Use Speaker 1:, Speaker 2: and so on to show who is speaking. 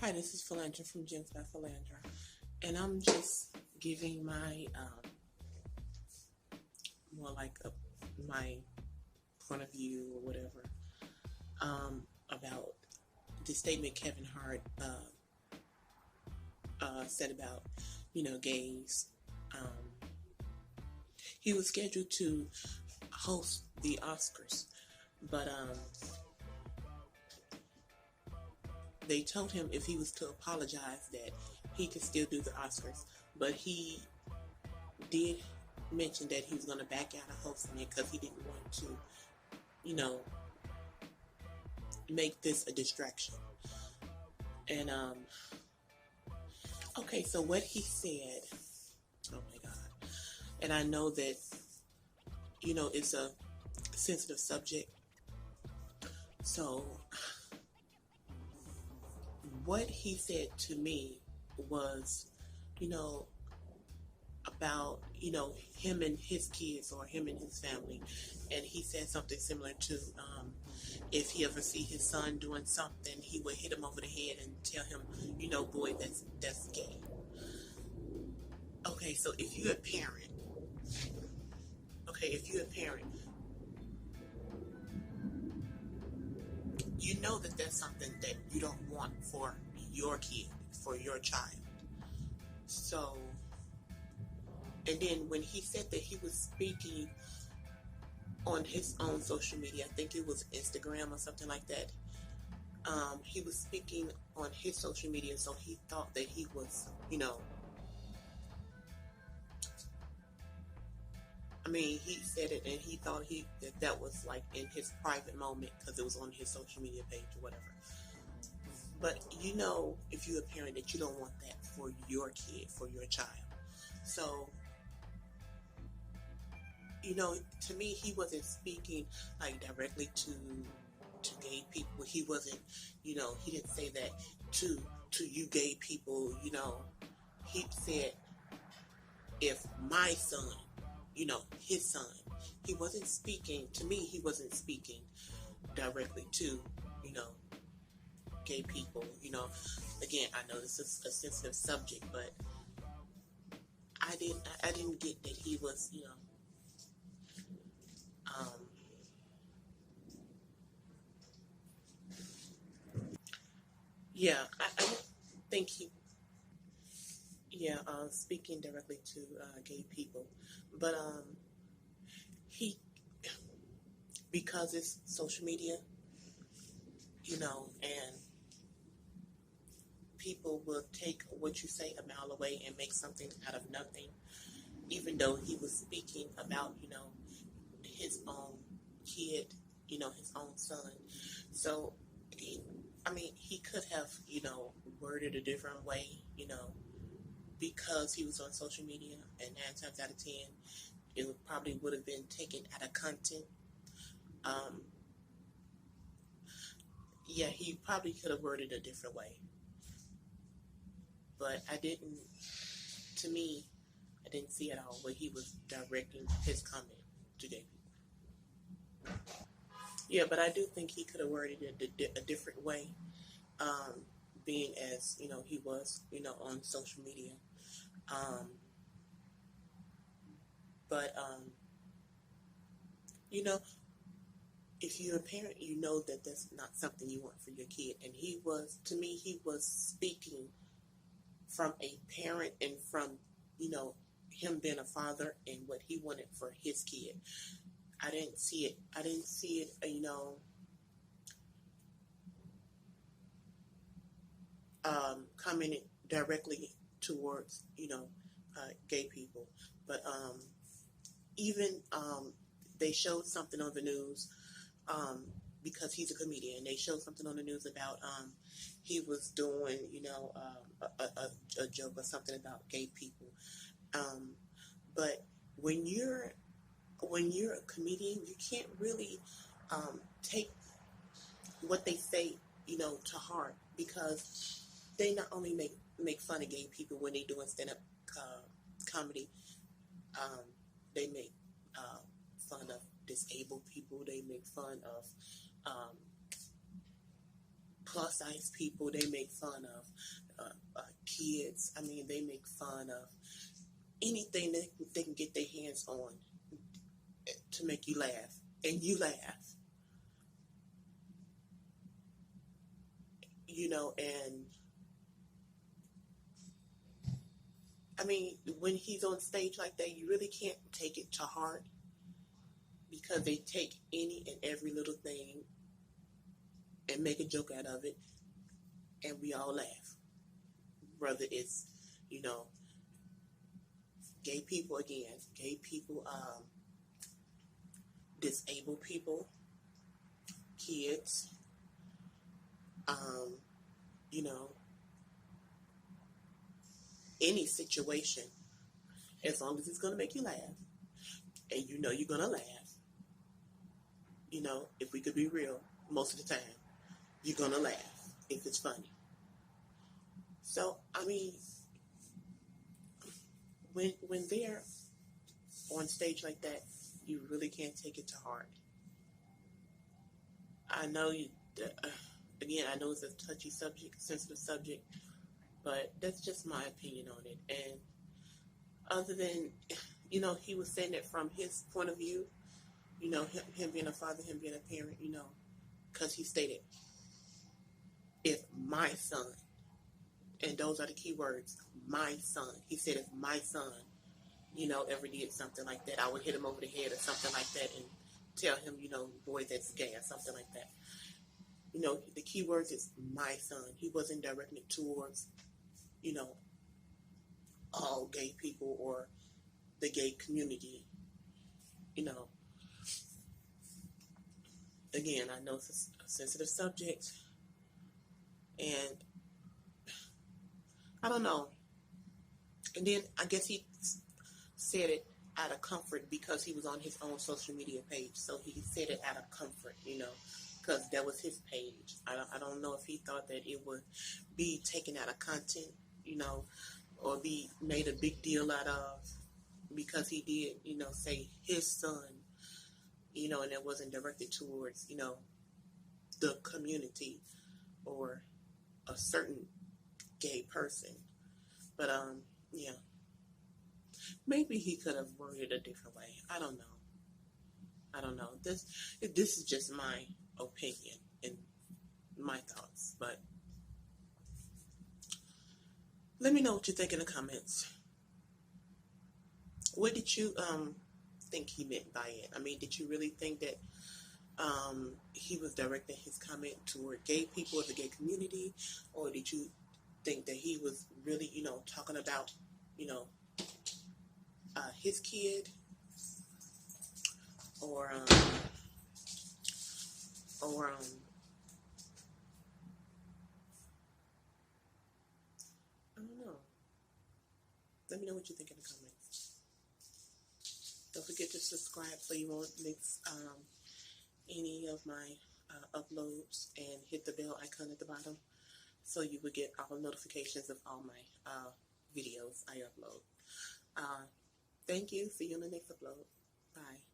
Speaker 1: Hi, this is Falandra from Gemz by Falandra, and I'm just giving my more like my point of view or whatever about the statement Kevin Hart said about gays. Um, he was scheduled to host the Oscars, but they told him if he was to apologize that he could still do the Oscars, but he did mention that he was going to back out of hosting it because he didn't want to, make this a distraction. And okay, so what he said, oh my God, and I know that it's a sensitive subject. So what he said to me was, about him and his kids or him and his family, and he said something similar to if he ever see his son doing something, he would hit him over the head and tell him, boy, that's gay. Okay, so if you're a parent, you know that that's something that you don't want for your kid, for your child. So, and then when he said that he was speaking on his own social media, I think it was Instagram or something like that, he was speaking on his social media, so he thought that he was, he said it and he thought that was like in his private moment because it was on his social media page or whatever. But if you're a parent, that you don't want that for your kid, for your child. So, to me, he wasn't speaking like directly to gay people. He wasn't, he didn't say that to you gay people. He said, if my son, his son, he wasn't speaking to me. He wasn't speaking directly to, gay people. Again, I know this is a sensitive subject, but I didn't get that he was, yeah, I think he, yeah, speaking directly to gay people, but he, because it's social media, and people will take what you say a mile away and make something out of nothing, even though he was speaking about, his own kid, his own son. So, he could have, worded a different way, because he was on social media, and 9 times out of 10, it probably would have been taken out of content. Yeah, he probably could have worded a different way. But to me, I didn't see at all where he was directing his comment to gay people. Yeah, but I do think he could have worded it a different way, being as, he was, on social media. But, if you're a parent, you know that that's not something you want for your kid. And to me, he was speaking from a parent and from, him being a father and what he wanted for his kid. I didn't see it, coming directly towards, gay people. But even they showed something on the news, because he's a comedian. They showed something on the news about he was doing, a joke or something about gay people. But when you're a comedian, you can't really take what they say, to heart, because they not only make fun of gay people when they doing stand-up comedy, they make fun of disabled people. They make fun of plus size people. They make fun of kids. I mean, they make fun of anything that they can get their hands on to make you laugh, and you laugh. You know, and I mean, when he's on stage like that, you really can't take it to heart, because they take any and every little thing and make a joke out of it, and we all laugh. Whether it's, you know, gay people, disabled people, kids, you know, any situation, as long as it's going to make you laugh, and you know you're going to laugh. You know, if we could be real, most of the time, you're going to laugh if it's funny. So, I mean, when they're on stage like that, you really can't take it to heart. I know again, I know it's a touchy subject, sensitive subject, but that's just my opinion on it. And other than, you know, he was saying it from his point of view, you know, him being a father, him being a parent, you know, because he stated, if my son, and those are the key words, my son. He said, if my son, you know, ever did something like that, I would hit him over the head or something like that and tell him, you know, boy, that's gay or something like that. You know, the key words is my son. He wasn't directing it towards, you know, all gay people or the gay community. You know, again, I know it's a sensitive subject, and I don't know. And then I guess he said it out of comfort because he was on his own social media page. So he said it out of comfort, you know, because that was his page. I don't know if he thought that it would be taken out of content, you know, or be made a big deal out of, because he did, you know, say his son, you know, and it wasn't directed towards, you know, the community or a certain gay person. But, yeah. Maybe he could have worded it a different way. I don't know. This is just my opinion and my thoughts. But let me know what you think in the comments. What did you think he meant by it? I mean, did you really think that he was directing his comment toward gay people or the gay community? Or did you think that he was really, you know, talking about, you know, his kid? Or I don't know. Let me know what you think in the comments. Don't forget to subscribe so you won't miss any of my uploads, and hit the bell icon at the bottom so you will get all notifications of all my videos I upload. Thank you. See you in the next upload. Bye.